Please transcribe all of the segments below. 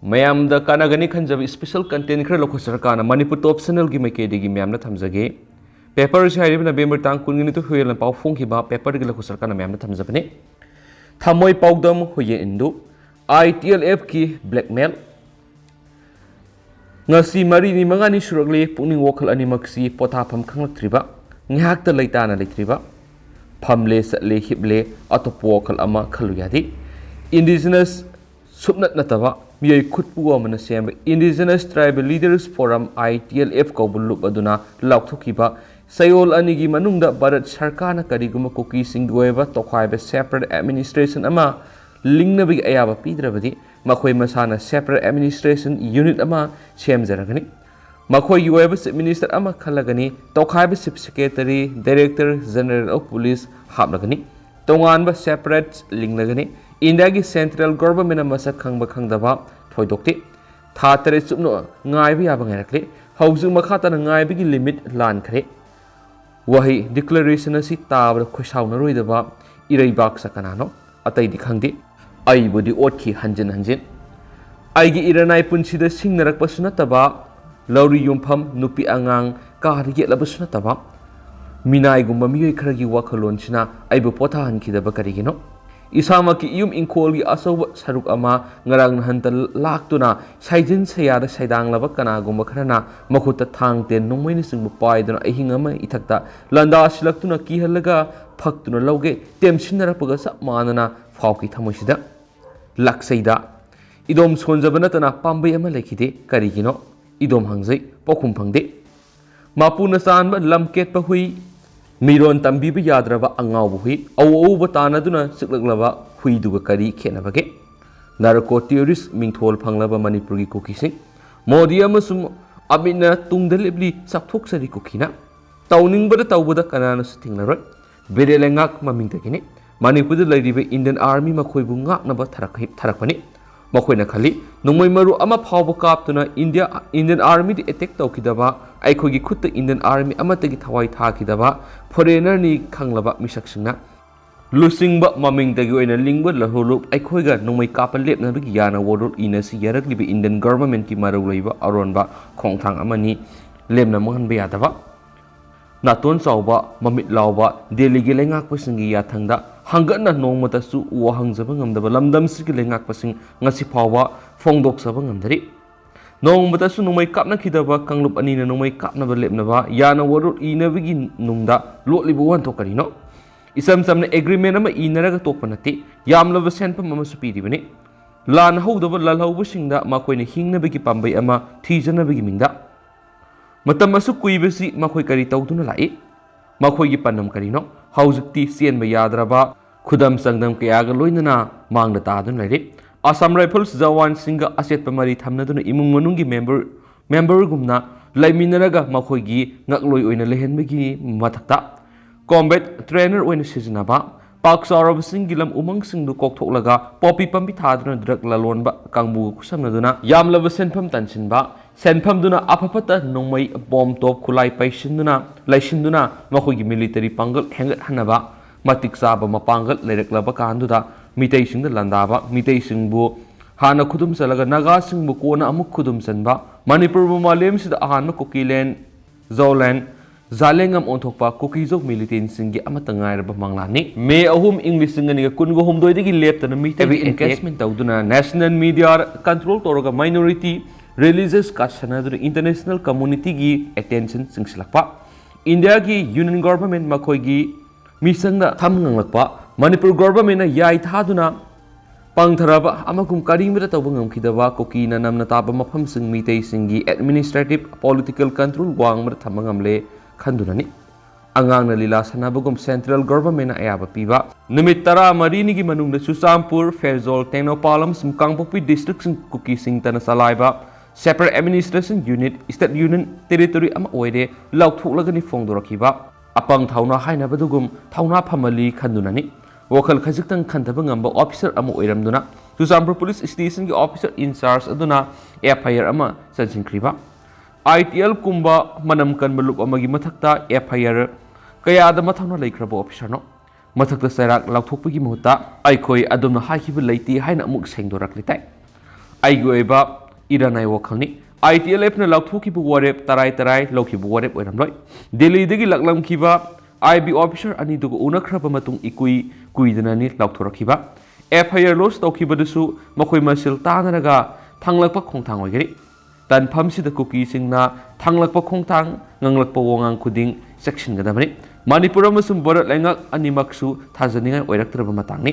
Ma'am the कानागनी खंजब special content खर लोख सरकार Manipur top channel की मैकेडी मैम थमजगे पेपर से नवेंबर तांग कुन तो हुए पाव फोंखिबा पेपर की लोख सरकार मैम थमजबने थमोई पाउदम हुए इंदु ITLF की blackmail ngasi mari ni mangani surakle puning wokal animaksi pothafam khanglatriba ngihakta leitana leitriba phamle satle hible atopo wokal ama khalu yadi indigenous subnat nataba miyai khutpu amana semba indigenous tribal leaders forum ITLF ko bulup aduna lakthokiba sayol anigi manungda bharat sarkarna kariguma koki singgoeba tokhaiba separate administration ama lingnabig ayaba pidrabadi makhoi masana separate administration unit ama semjaragani makhoi yoeba chief minister ama khalagani tokhaiba chief secretary director general of police hablagani tonganba separate linglagani india gi central government ama sak khangba khangdaba thoidokti tha tare chupno ngaibi yaba ngairakle hauju makha tan ngaibi gi limit lan khare wahi declaration asi tabra khosauna roidaba ireibak sakanano atai di khangdi ai budi otki hanjin hanjin ai gi iranai punsida singnarak pasunataba lauri yumpham nupi angang ka ri labasuna taba minai gumba miyoi kharagi wakhalon china ai bu potha hankidaba karigino isama ki yum inkol gi asoba saruk ama ngarang hantal laktuna saijin sayada saidang laba kana gumba kharana makhuta thangte nongmoini singbu paiduna ahinga ma ithakta landa silaktuna ki halaga phaktuna lauge temsinara paga sa manana fauki thamoisida laksaida idom sonjabana tana pambai ama lekhide karigino idom hangjai pokhum phangde mapuna sanba lamket pa hui miron tambi bi yadraba angau bu hui au batana duna siklaglaba hui duga kari khenabage narco terrorist mingthol phanglaba manipur gi kokising modi amasum amina tungdalibli sakthok sari kokina tawningbada tawbada kanana sithinglaroi berelengak mamingtagini manipur da laribe indian army makhoi bu ngaknaba tharakpani makhoi na khali nongmoi maru ama phawba kaptuna indian army di attack tawkidaba aikhogi khutta indian army amatagi thawai thakidaba foreigner ni khanglaba misaksingna lusingba mamingtagi oina lingba laholup aikhoiga nongmoi kapal lepnabagi yana wodol inasi yaraklibe indian government ki maru leiba aronba khongthang amani lemna mohanba yadaba naton chawba mamit lawba delhi gi lengak pasingi yathangda hangana nongmata su wahangjaba ngamdaba lamdam sigi lengak pasing ngasi phawba phongdok saba ngamdari nongmata su nongmai kapna khidaba kanglup ani na nongmai kapna ba lepnaba yana warul inabigi nungda lotlibu wan tokarino isam samna agreement ama inaraga tokpanati yamlaba senpam ama supiribani lan hawdaba lalhawbu singda makoina hingnabigi pambai ama thijanabigi mingda matam asu kuibasi makhoi kari tawduna lai makhoi gi panam karino haujukti sienba yadraba khudam sangdam kayaga loinana mangda tadun laire Assam Rifles Jawan Singa aset pamari thamnaduna imung manungi member gumna laiminaraga makhoi gi ngakloi oina lehenbegi mathakta combat trainer oina sijinaba pak sarab singilam umang singdu kokthoklaga popi pambi thaduna drug lalonba kangbu kusamnaduna yamlaba senpham tansinba senpham duna apapata nongmai bomb top khulai paisinduna laisinduna makhoi gi military pangal hengat hanaba matik saba mapangal lereklaba kanduda mitei singda landaba mitei singbu hana khudum salaga naga singbu kona amuk khudum sanba manipur bu malem sida ahan kokilen zolan zalengam onthokpa kokizok militant singi amata ngairaba manglani me ahum english singani kungo humdoi digi leptana mitei engagement tawduna national media control toroga minority religious kasanaduna international community gi attention singslakpa india gi union government makhoi gi misangna thamnganglakpa manipur government na yai thaduna pangtharaba amagum karimada tawbangam khidaba kokina namna taba mafam sing mitei singi administrative political control wangmar thamangamle khandunani angangna lila sanabagum central government na ayaba piba numit tara marini gi manungna susampur ferzol tenopalam sumkangpopi district sing kuki sing tana salaiba separate administration unit state union territory ama oide laukthulagani phongdorakiba apang thauna hainabadugum thauna phamali khandunani wakal khajiktan khantaba ngamba officer ama oiramduna Susampur police station gi officer in charge aduna FIR ama sansinkriba ITL kumba manam kan malup amagi mathakta FIR kaya da mathangna laikraba officer no mathakta sarak laukthokpagi muhutta aikoi adumna haikiba leiti haina amuk sengdoraklitai ꯑꯩꯒꯤ इरानाय वखलनी ITLF न लाउथोखिबु वारेप तराई तराई लौखिबु वारेप ओइरमलोय दिल्लीदगी लक्लमखिबा IB ऑफिसर अनिदुगु उनखरबा मतुंग इकुई कुइदनानि लाउथोरखिबा FIR लॉस तौखिबदसु मखोय मसिल तानरगा थांगलकपा खोंथांग ओइगरि तनफमसिदा कुकी सिंगना थांगलकपा खोंथांग nganglakpa wongang khuding section gadabani manipur amasum borat lengak animaksu thajaningai oiraktraba matangni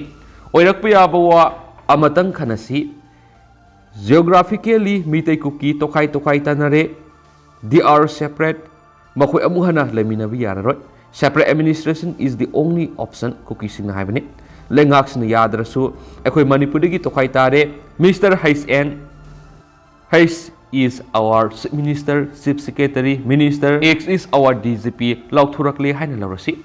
oirakpa yaba wa amatang khanasi geographically mitai kuki tokai tanare they are separate makhoi amuhana lemina bi yararoi separate administration is the only option kuki singna haibani lengak sina yadrasu ekhoi manipur gi tokai tare Mr. H is our minister, chief secretary, minister. X is our DGP. Lauthurakle haina laurasi.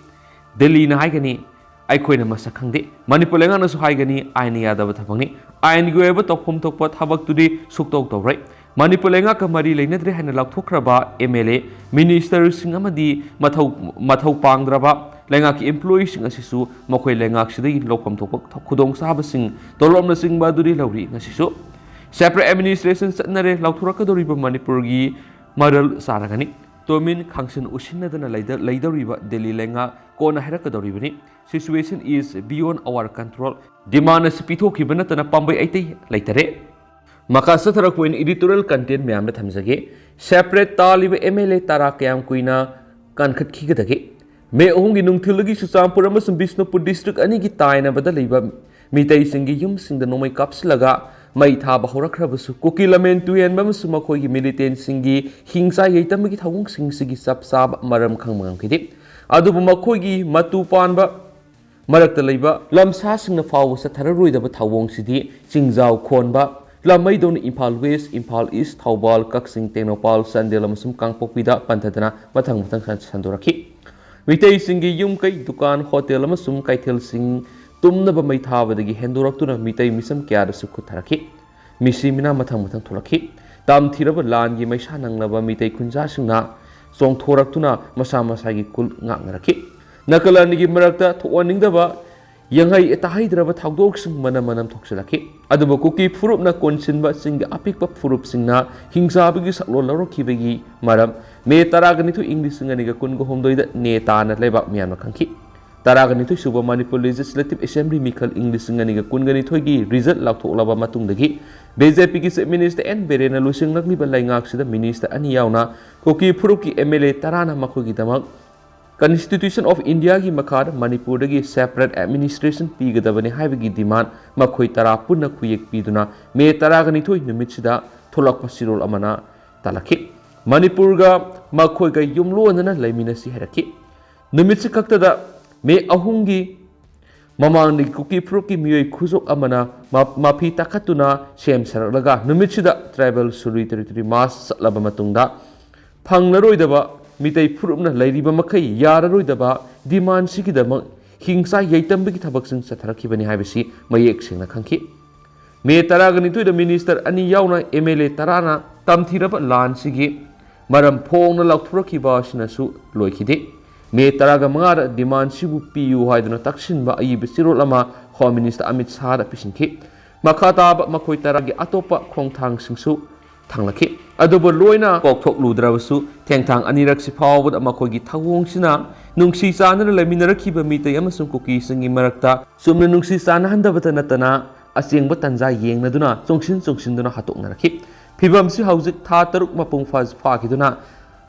Delhi na haigani aikoi na masakhangde. Manipur lenga na su haigani aini yadaba thabangni. Ain goeba tokphom tokpa thabak tudi suktok tawrai. Manipur lenga ka mari leinadre haina lauthokraba MLA minister sing amadi mathau pangdraba lenga ki employees sing asisu makhoi lenga sidai lokham thokpa khudong sahaba sing tolomna sing baduri lauri ngasisu separate administration satnare lauthurakadoriba manipurgi maral saragani tomin khangsin usinnadana leidoriba Delhi lenga kona herakadoribani situation is beyond our control demand spithokibana tana pambai aitai leitare makasa tharakoin editorial content myamna thamjage separate taliba MLA tara kayam kuina kankhat khigadage me ohungi nungthilagi suchampur amasum Bishnupur district ani gi taina bada leiba mitai singi yum singda nomai kapslaga mai tha bahurakhrabasu kukilamen tuyen bamsu makhoi militant singi hingsa yeitamgi thawung singsi sab sab maram khangmang khidi adubu makhoi gi matu panba marakta leiba lamsa singna fawu sathararoidaba thawong sidi chingjau khonba lamai don Imphal West Imphal East Thawbal Kaksing Tenopal Sandel amasum Kangpokpida panthadana mathang sandorakhi mitai singi yum kai dukan hotel amasum kaithel sing tumnaba mai thabadagi henduraktuna mitai misam kyada su khutharaki misimina mathang thulaki tam thiraba lan gi maisa nangnaba mitai khunja singna chongthoraktuna masa gi kul ngangraki nakalani gi marakta thoaningdaba yangai etahaidraba thagdok sing manam thoksalaki aduba kuki furupna konsinba singa apikpa furup singna hingsabagi saklo lorokibagi maram me taragani thu English singani ga kun go homdoida ne tana leba mianma khangki Taragani to Suba Manipur Legislative Assembly Mikal English Singaniga Kungani Togi result Lautolaba Matungdagi BJP ki Minister N Berena Lusing Nagniba Langak the Minister Aniyauna Koki Puruki MLA Tarana Makogi Damak Constitution of India gi Makar Manipur dagi separate administration Pigadabani Havigi demand Makoi Tara Puna Kuyek Piduna Me Taragani to Numitsida Tolak Pasirol Amana Talaki Manipurga Makoiga Yumlo and Lamina Siharaki Numitsi Kaktada me ahungi mamangni kuki fruki miyoi khuzok amana mafi takatuna sem saralaga numitsida tribal suri territory mass satlaba matungda phanglaroidaba mitai phurupna leiriba makai yararoidaba demand sikidamak hingsa yaitambi thabaksing satharakibani haibisi mayek singna khangki me taragani to the minister ani yauna MLA tarana tamthiraba lan sigi maram phongna lauthurakhiba sinasu loikhide me taraga mangara demand sibu piu haiduna taksinba ayibe sirolama Home Minister Amit Shah da pisinki makhata makhoi taragi atopa khongthang singsu thanglaki adubo loina kokthok ludrabasu thengthang anirak sifawbud amakhoi gi thawong sina nungsi chana leminarakhiba mitai amasung kuki singi marakta sumna nungsi chana handabata natana asengba tanja yengnaduna chongsin duna hatoknarakhi phibamsi haujik tha taruk mapung phakiduna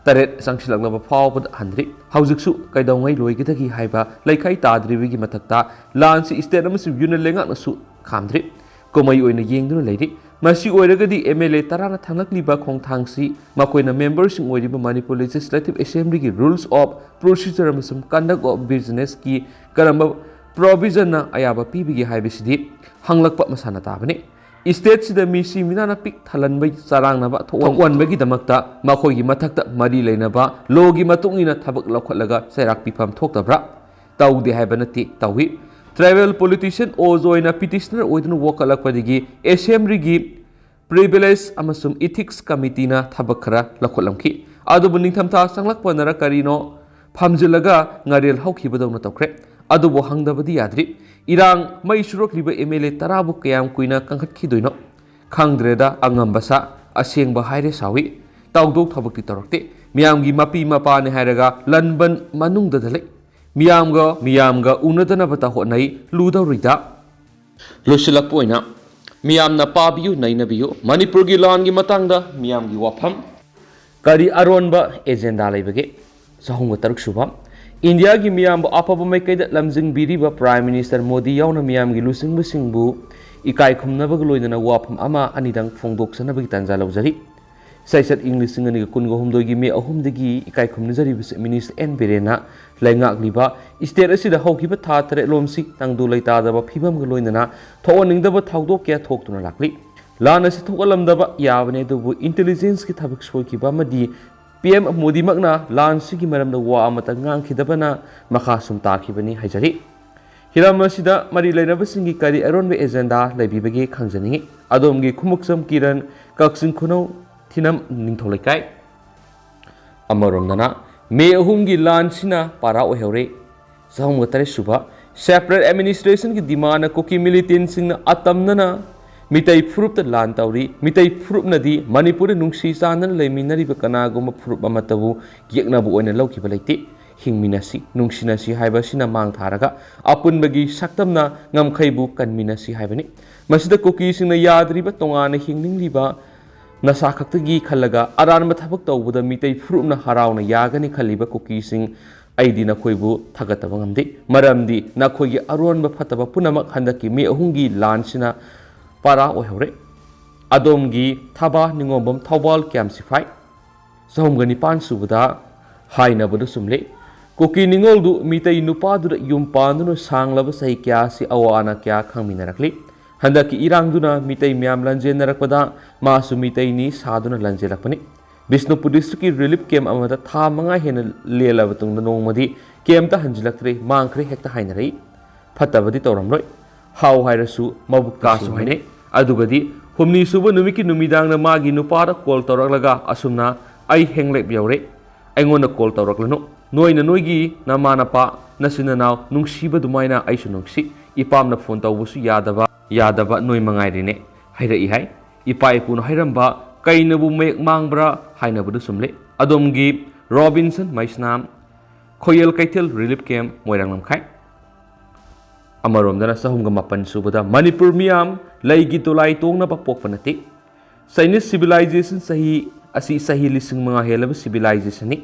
Taret Sangsilagnaba Pawbud Handri, Hausuksu, Kaidongai Loigitaki Haiba, Laikai Tadrivigi Matakta, Lansi Istedamus Unalenga Nasu Kamdri, Komayu in the Ying lady, Masi Oiragadi MLA Tarana Tanakliba Kong Tangsi, Makoina members in Wadiba Manipur Legislative Assembly rules of procedure conduct of business ki Karamba Provision Ayaba PBG Haibisidi, Hanglakpa Masana Tabani. State the Misi Minana Pik Talan by Sarangaba to one Begi Damakta, Makogi Matakta, Mari Lenaba, Logi Matungina Tabak Lokalaga, Serak Pipam Toktabra, Tau de Habanati, Tawi, travel politician also in a petitioner with no Wakala Padigi, Assembly Privilege Amasum Ethics Committee na Tabakara, Lakolamki, Adobunitamta, Sanglak Panara Carino, Pamjelaga, Nariel Hoki Badona Tokre, Adobo Hangdabadi Adri. Irang may surok liba MLA tarabu kayam kuina kangkat kidoino ꯈꯪꯗ꯭ꯔꯦꯗ ꯑꯉꯝꯕꯁꯥ ꯑꯁꯦꯡꯕ ꯍꯥꯏꯔꯦ ꯁꯥꯎꯏ ꯇꯧꯗꯧ ꯊꯕꯛꯇꯤ ꯇꯧꯔꯛꯇꯦ ꯃꯤꯌꯥꯝꯒꯤ ꯃꯄꯤ ꯃꯄꯥꯅꯦ ꯍꯥꯏꯔꯒ ꯂꯟꯕꯟ ꯃꯅꯨꯡꯗ ꯂꯩ ꯃꯤꯌꯥꯝꯒ ꯎꯅꯗꯅꯕꯇ ꯍꯣꯠꯅꯩ ꯂꯨꯗꯧꯔꯤꯗ ꯂꯣꯏꯁꯤꯜꯂꯛꯄ ꯑꯣꯏꯅ ꯃꯤꯌꯥꯝꯅ ꯄꯥꯕꯤꯌꯨ ꯅꯩꯅꯕꯤꯌꯨ ꯃꯅꯤꯄꯨꯔꯒꯤ ꯂꯥꯟꯒꯤ ꯃꯇꯥꯡꯗ ꯃꯤꯌꯥꯝꯒꯤ ꯋꯥꯐꯝ ꯀꯔꯤ ꯑꯔꯣꯟꯕ ꯑꯦꯖꯦꯟꯗꯥ ꯂꯩꯕꯒꯦ 306 ꯁꯨꯕ ꯏꯟꯗꯤꯌꯥꯒꯤ ꯃꯤꯌꯥꯝꯕꯨ ꯑꯐꯕ ꯃꯥꯏꯀꯩꯗ ꯂꯝꯖꯤꯡꯕꯤꯔꯤꯕ ꯄ꯭ꯔꯥꯏꯝ ꯃꯤꯅꯤꯁꯇꯔ ꯃꯣꯗꯤ ꯌꯥꯎꯅ ꯃꯤꯌꯥꯝꯒꯤ ꯂꯨꯆꯤꯡꯕꯁꯤꯡꯕꯨ ꯏꯀꯥꯏ ꯈꯨꯝꯅꯕꯒ ꯂꯣꯏꯅꯅ ꯋꯥꯐꯝ ꯑꯃ ꯑꯅꯤꯗꯪ ꯐꯣꯡꯗꯣꯛꯆꯅꯕꯒꯤ ꯇꯥꯟꯖꯥ ꯂꯧꯖꯔꯤ ꯁꯩꯁꯠ ꯏꯪ 2023 ꯃꯦ 3 ꯏꯀꯥꯏ ꯈꯨꯝꯅꯖꯔꯤꯕ ꯃꯤꯅꯤꯁꯇꯔ ꯑꯦꯟ ꯕꯤꯔꯦꯟꯅ ꯂꯩꯉꯥꯛꯂꯤꯕ ꯏꯁꯇꯦꯠ ꯑꯁꯤꯗ ꯍꯧꯈꯤꯕ ꯊꯥ 8 ꯂꯣꯝꯁꯤ ꯇꯪꯗꯨ ꯂꯩꯇꯥꯗꯕ ꯐꯤꯕꯝꯒ ꯂꯣꯏꯅꯅ ꯊꯣꯛꯍꯟꯅꯤꯡꯗꯕ ꯊꯧꯗꯣꯛ ꯀꯌꯥ ꯊꯣꯛꯇꯨꯅ ꯂꯥꯛꯂꯤ ꯂꯥꯟ ꯑꯁꯤ ꯊꯣꯛꯍꯜꯂꯝꯗꯕ ꯌꯥꯕꯅꯤ ꯑꯗꯨꯕꯨ ꯏꯟꯇꯦꯂꯤꯖꯦꯟꯁꯀꯤ ꯊꯕꯛ ꯁꯣꯏꯈꯤꯕ ꯑꯃꯗꯤ PM ꯃꯣꯗꯤꯃꯛꯅ ꯂꯥꯟꯁꯤꯒꯤ ꯃꯔꯝꯗ ꯋꯥ ꯑꯃꯇ ꯉꯥꯡꯈꯤꯗꯕꯅ ꯃꯈꯥ ꯁꯨꯝ ꯇꯥꯈꯤꯕꯅꯤ ꯍꯥꯏꯖꯔꯤ हिराम असिदा मरी लेनबसिंगी करी अरोनबे एजेंडा लेबिबगे खंजनिंगी अदोमगी खुमुक्सम किरण कक्सिंग खुनौ थिनम निंथोलेकाय अमरोमदना मे अहुमगी लानसिना पारा ओहेरे सहमगतरे सुबा सेपरेट एडमिनिस्ट्रेशन की डिमांड कोकी मिलिटेंट सिंगना अतमनना मितै फुरुप लान तौरी मितै फुरुप नदी मणिपुर नुंगसी चानन लेमिनरिबा कनागुम फुरुप अमतबु येकनाबु ओइना लौखिबा लेते हिंगमिनसी नुंगसिनसी हाइबसिना मांग थारगा अपुनबगी सक्तमना ngमखैबु कनमिनसी हाइबनि मसिदा कुकीसिंगना याद्रिबा तोंगाना हिंगनिंगलिबा नसा खक्तगी खल्लगा अरानबा थबक तौबदा मितै फुरुपना हरावना यागनि खल्लिबा कुकीसिंग अइदि नखोइबु थगतबा ngamde मरमदि नखोइगी अरोनबा फतबा पुनमक हंदकी मे अहुंगी लानसिना पारा ओहरे अदोमगी थबा निंगोबम थौबाल क्यामसिफाई सहमगनि पान सुबदा हाइनबदु सुमले कोकी निंगोलदु मितै नुपादुदा युमपानुनो सांगलबा सही क्यासी अवाना क्या खंगमिनरकली हंदकी इरांगदुना मितै म्याम लंजेनरकपदा मासु मितैनी सादुना लंजेलकपनि बिष्णुपुर डिस्ट्रिक्ट की रिलीफ कैम्प अमदा था मंगा हेन लेलबा तुंगदा नोंगमदि कैम्पता हंजिलक्त्रे मांगख्रे हेक्ता हाइनरई फतबदि तौरमलोय हाउ हाइरसु मबुक कासु हाइने अदुगदि हुमनी सुबा नुमिकी नुमिदांगना मागी नुपादा call तौरकलगा असुमना I Henglep यावरे Eingonda call Touraklanu Noina Noigi Nama-Napa Nachin-Nanao Nungsiba Dumaina Aishu Nungsi Ipamna phone tawbusu yadaba noi mangairine haira ihai ipa ipun hairamba kainabu mek mangbra hainabadu sumle adomgi Robinson Maisnam Khoyel Kaitel Relief Camp Moiranglam khai Amaromdana sahumga mapan subada Manipur miyam laigi tolai tongna ba pokpanati Chinese civilization sahi sahi lising mga helaba civilization ni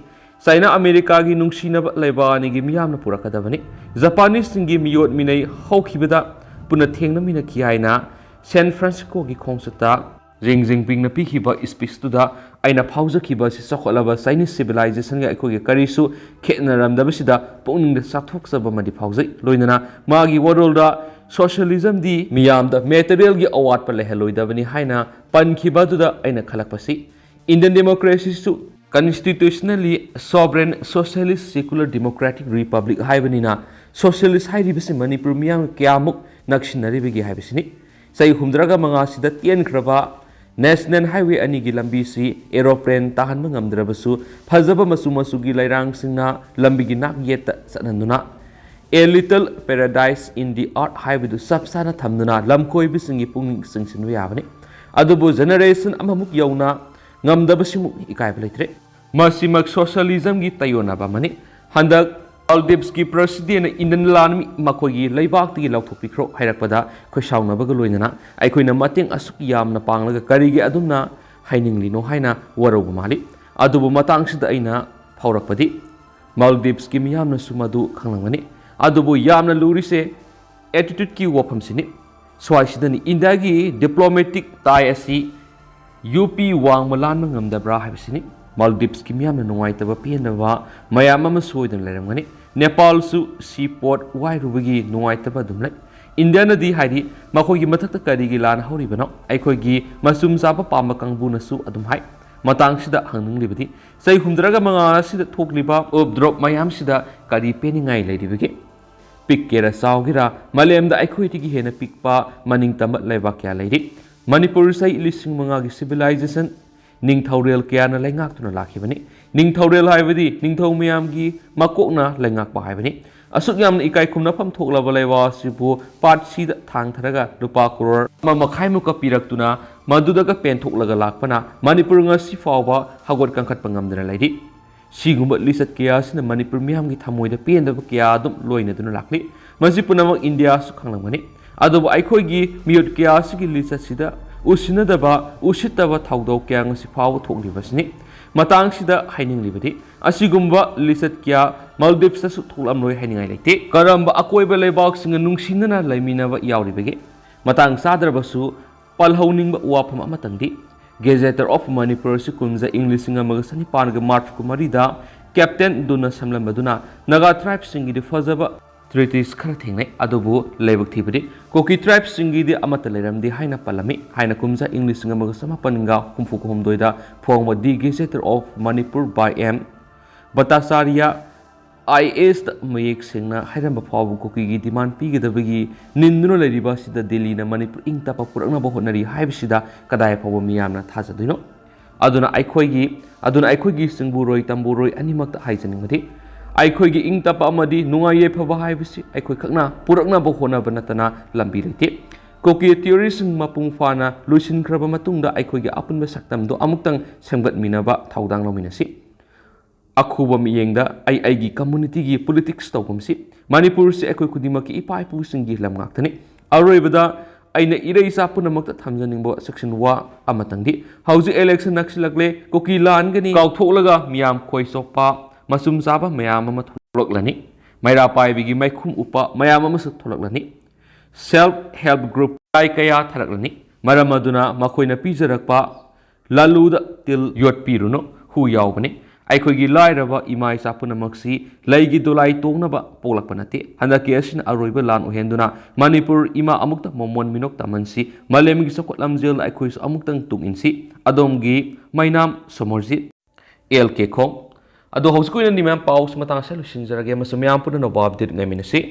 China America gi nungsinaba laibani gi miyamna purakadabani Japanese singi miyot minai hawkhibada puna thengna mina kiyaina San Francisco gi khongsata Jingjing na pikhiba speech tuda aina phawjakhiba si sakholaba Chinese civilization ga ekhogi karisu khetnaramdaba sida pungning sathokchaba madi phawjai loinana magi world socialism di miyamda material gi award pa leheloidabani haina pankhiba tuda aina khalakpasi Indian democracy su constitutionally sovereign socialist secular democratic republic haibanina socialist hairibasi manipur miyam kyamuk nakshinaribigi haibasini sai humdraga manga sida tien kraba national highway ani gi lambi si aeroplane tahan ngamdrabasu phajaba masu gi lairang singna lambi gi nak yeta sananduna a little paradise in the art highway du sabsana thamnuna lamkoi bisingi pungning singsinwa yabani adubu generation amamuk yauna ngamdabasimu ikaiba leitre masimak socialism gi tayonaba mani handak Maldives ki president Indian lanmi makogi leibak ti lauthopikro hairakpada khoisaunaba loinana aikoina mating asuk yamna panglaga karigi adumna haininglino haina warobu mali adubu matangsida aina phaurakpadi Maldives ki miyamna sumadu khanglangani adubu yamna lurise attitude ki waphamsini swaisidani India gi diplomatic tie asi UP wang malan ngamdabra haibsini Maldives ki miyamna nungaitaba pianaba mayam ama soidan leramgani Nepal su seaport wairubagi nungaitaba dumlai India na di haidi makogi mathakta karigi lan hauribano aikogi masum saba pamba kangbuna su adum hai matang sida hangnglibadi sai humdraga manga sida thokliba updrop mayam sida kari peningai leiribagi pikkera saugira malemda aikoitigi hena pikpa maningtamba laiba kya leiri Manipur sai lising mga gi civilization ningthaurel kyana laingak lakhibani ningthaurel haibadi ningthau miyam gi makokna laingak pa haibani asuk yamna ikai khumna pham thoklaba laiwa sibu part c da thang tharaga rupa crore ma makhai muka piraktuna ꯃꯗꯨꯗꯒ ꯄꯦꯟꯊꯣꯛꯂꯒ ꯂꯥꯛꯄꯅ ꯃꯅꯤꯄꯨꯔ ꯉꯁꯤ ꯐꯥꯎꯕ ꯍꯧꯒꯠ ꯀꯥꯡꯈꯠꯄ ꯉꯝꯗꯅ ꯂꯩꯔꯤ ꯁꯤꯒꯨꯝꯕ ꯂꯤꯆꯠ ꯀꯌꯥ ꯑꯁꯤꯅ ꯃꯅꯤꯄꯨꯔ ꯃꯤꯌꯥꯝꯒꯤ ꯊꯃꯣꯏꯗ ꯄꯦꯟꯗꯕ ꯀꯌꯥ ꯑꯗꯨꯝ ꯂꯣꯏꯅꯗꯨꯅ ꯂꯥꯛꯂꯤ ꯃꯁꯤ ꯄꯨꯝꯅꯃꯛ ꯏꯟꯗꯤꯌꯥꯁꯨ ꯈꯪꯂꯝꯒꯅꯤ ꯑꯗꯨꯕꯨ ꯑꯩꯈꯣꯏꯒꯤ ꯃꯤꯑꯣꯠ ꯀꯌꯥ ꯑꯁꯤꯒꯤ ꯂꯤꯆꯠꯁꯤꯗ ꯎꯁꯤꯟꯅꯗꯕ ꯎꯁꯤꯠꯇꯕ ꯊꯧꯗꯣꯛ ꯀꯌꯥ ꯉꯁꯤ ꯐꯥꯎꯕ ꯊꯣꯛꯂꯤꯕꯁꯤꯅꯤ ꯃꯇꯥꯡꯁꯤꯗ ꯍꯥꯏꯅꯤꯡꯂꯤꯕꯗꯤ ꯑꯁꯤꯒꯨꯝꯕ ꯂꯤꯆꯠ ꯀꯌꯥ ꯃꯥꯜꯗꯤꯞꯁꯇꯁꯨ ꯊꯣꯛꯂꯝꯂꯣꯏ ꯍꯥꯏꯅꯤꯡꯉꯥꯏ ꯂꯩꯇꯦ ꯀꯔꯝꯕ ꯑꯀꯣꯏꯕ ꯂꯩꯕꯥꯛꯁꯤꯡꯒ ꯅꯨꯡꯁꯤꯅꯅ ꯂꯩꯃꯤꯟꯅꯕ ꯌꯥꯎꯔꯤꯕꯒꯦ ꯃꯇꯥꯡ ꯆꯥꯗ꯭ꯔꯕꯁꯨ ꯄꯜꯍꯧꯅꯤꯡꯕ ꯋꯥꯐꯝ ꯑꯃꯇꯪꯗꯤ ꯒꯦꯖꯦꯇꯔ ꯑꯣꯐ ꯃꯅꯤꯄꯨꯔ ꯑꯁꯤ ꯀꯨꯝꯖꯥ ꯏꯪ 1994ꯗ ꯀꯦꯞꯇꯦꯟ ꯗꯨꯅ ꯁꯝꯂꯝꯕꯗꯨꯅ ꯅꯥꯒꯥ ꯇ꯭ꯔꯥꯏꯕꯁꯤꯡꯒꯤꯗꯤ ꯐꯖꯕ ꯇ꯭ꯔꯤꯇꯤꯁ ꯈꯔ ꯊꯦꯡꯅꯩ ꯑꯗꯨꯕꯨ ꯂꯥꯏꯕꯛ ꯊꯤꯕꯗꯤ ꯀꯨꯀꯤ ꯇ꯭ꯔꯥꯏꯕꯁꯤꯡꯒꯤꯗꯤ ꯑꯃꯠꯇ ꯂꯩꯔꯝꯗꯦ ꯍꯥꯏꯅ ꯄꯜꯂꯝꯃꯤ ꯍꯥꯏꯅ ꯀꯨꯝꯖꯥ ꯏꯪ 1969ꯗ ꯐꯣꯡꯕ ꯗꯤ ꯒꯦꯖꯦꯇꯔ ꯑꯣꯐ ꯃꯅꯤꯄꯨꯔ ꯕꯥꯏ ꯑꯦꯝ ꯚꯠꯇꯥꯆꯥꯔꯤꯌꯥ IASꯗ ꯃꯌꯦꯛ ꯁꯦꯡꯅ ꯍꯥꯏꯔꯝꯕ ꯐꯥꯎꯕ ꯀꯨꯀꯤꯒꯤ ꯗꯤꯃꯥꯟ ꯄꯤꯒꯗꯕꯒꯤ ꯅꯤꯟꯗꯨꯅ ꯂꯩꯔꯤꯕ ꯑꯁꯤꯗ ꯗꯦꯜꯂꯤꯅ ꯃꯅꯤꯄꯨꯔ ꯏꯪ ꯇꯞꯄ ꯄꯨꯔꯛꯅꯕ ꯍꯣꯠꯅꯔꯤ ꯍꯥꯏꯕꯁꯤꯗ ꯀꯗꯥꯏ ꯐꯥꯎꯕ ꯃꯤꯌꯥꯝꯅ ꯊꯥꯖꯗꯣꯏꯅꯣ ꯑꯗꯨꯅ ꯑꯩꯈꯣꯏꯒꯤ ꯆꯤꯡꯕꯨꯔꯣꯏ ꯇꯝꯕꯨꯔꯣꯏ ꯑꯅꯤꯃꯛꯇ ꯍꯥꯏꯖꯅꯤꯡꯕꯗꯤ ꯑꯩꯈꯣꯏꯒꯤ ꯏꯪ ꯇꯞꯄ ꯑꯃꯗꯤ ꯅꯨꯡꯉꯥꯏ ꯌꯥꯏꯐꯕ ꯍꯥꯏꯕꯁꯤ ꯑꯩꯈꯣꯏ ꯈꯛꯅ ꯄꯨꯔꯛꯅꯕ ꯍꯣꯠꯅꯕ ꯅꯠꯇꯅ ꯂꯝꯕꯤ ꯂꯩꯇꯦ ꯀꯨꯀꯤ ꯊꯤꯑꯣꯔꯤꯁꯤꯡ ꯃꯄꯨꯡ ꯐꯥꯅ ꯂꯣꯏꯁꯤꯟꯈ꯭ꯔꯕ ꯃꯇꯨꯡꯗ ꯑꯩꯈꯣꯏꯒꯤ ꯑꯄꯨꯟꯕ ꯁꯛꯇꯝꯗꯣ ꯑꯃꯨꯛꯇꯪ ꯁꯦꯝꯒꯠꯃꯤꯟꯅꯕ ꯊꯧꯗꯥꯡ ꯂꯧꯃꯤꯟꯅꯁꯤ ꯑꯈꯨꯕ ꯃꯤꯠꯌꯦꯡꯗ ꯑꯩꯒꯤ ꯀꯝꯃꯨꯅꯤꯇꯤꯒꯤ ꯄꯣꯂꯤꯇꯤꯛꯁ ꯇꯧꯐꯝꯁꯤ ꯃꯅꯤꯄꯨꯔꯁꯤ ꯑꯩꯈꯣꯏ ꯈꯨꯗꯤꯡꯃꯛꯀꯤ ꯏꯄꯥ ꯏꯄꯨꯁꯤꯡꯒꯤ ꯂꯝ ꯉꯥꯛꯇꯅꯤ ꯑꯔꯣꯏꯕꯗ ꯑꯩꯅ ꯏꯔꯩꯆꯥ ꯄꯨꯝꯅꯃꯛꯇ ꯊꯝꯖꯅꯤꯡꯕ ꯆꯦꯛꯁꯤꯟ ꯋꯥ ꯑꯃꯇꯪꯗꯤ ꯍꯧꯖꯤꯛ ꯏꯂꯦꯛꯁꯟ ꯅꯛꯁꯤꯜꯂꯛꯂꯦ ꯀꯨꯀꯤ ꯂꯥꯟꯒꯅꯤ ꯀꯥꯎꯊꯣꯛꯂꯒ ꯃꯤꯌꯥꯝ ꯈꯣꯏ ꯆꯣꯞꯄ ꯃꯆꯨꯝ ꯆꯥꯕ ꯃꯌꯥꯝ ꯑꯃ ꯊꯣꯛꯂꯛꯂꯅꯤ ꯃꯩꯔꯥ ꯄꯥꯏꯕꯤꯒꯤ ꯃꯩꯈꯨꯝ ꯎꯞꯄ ꯃꯌꯥꯝ ꯑꯃꯁꯨ ꯊꯣꯛꯂꯛꯂꯅꯤ ꯁꯦꯜꯐ ꯍꯦꯜꯞ ꯒ꯭ꯔꯨꯞ ꯀꯌꯥ ꯊꯥꯔꯛꯂꯅꯤ ꯃꯔꯝ ꯑꯗꯨꯅ ꯃꯈꯣꯏꯅ ꯄꯤꯖꯔꯛꯄ ꯂꯥꯂꯨꯗ ꯇꯤꯜ ꯌꯣꯠꯄꯤꯔꯨꯅꯨ ꯍꯨ ꯌꯥꯎꯕꯅꯤ ꯑꯩꯈꯣꯏꯒꯤ ꯂꯥꯏꯔꯕ ꯏꯃꯥ ꯏꯆꯥ ꯄꯨꯝꯅꯃꯛꯁꯤ ꯂꯩꯒꯤ ꯗꯣꯂꯥꯏ ꯇꯣꯡꯅꯕ ꯄꯣꯛꯂꯛꯄ ꯅꯠꯇꯦ ꯍꯟꯗꯛꯀꯤ ꯑꯁꯤꯅ ꯑꯔꯣꯏꯕ ꯂꯥꯟ ꯑꯣꯏꯍꯟꯗꯨꯅ ꯃꯅꯤꯄꯨꯔ ꯏꯃꯥ ꯑꯃꯨꯛꯇ ꯃꯃꯣꯟ ꯃꯤꯅꯣꯛ ꯇꯝꯍꯟꯁꯤ ꯃꯥꯂꯦꯝꯒꯤ ꯆꯥꯎꯈꯠ ꯂꯝꯖꯦꯜꯗ ꯑꯩꯈꯣꯏꯁꯨ ꯑꯃꯨꯛꯇꯪ ꯇꯨꯡꯏꯟꯁꯤ ꯑꯗꯣꯝꯒꯤ ꯃꯩꯅꯥꯝ ꯁꯣꯃꯣꯔꯖꯤꯠ LK ꯈꯣꯡ ꯑꯗꯣ ꯍꯧꯖꯤꯛ ꯑꯣꯏꯅꯗꯤ ꯃꯌꯥꯝ ꯄꯥꯎꯁꯤ ꯃꯇꯥꯡ ꯑꯁꯤꯗ ꯂꯣꯏꯁꯤꯟꯖꯔꯒꯦ ꯑꯃꯁꯨꯡ ꯃꯌꯥꯝ ꯄꯨꯟꯅ ꯅꯧꯕ ꯑꯞꯗꯦꯠ ꯉꯥꯏꯃꯤꯟꯅꯁꯤ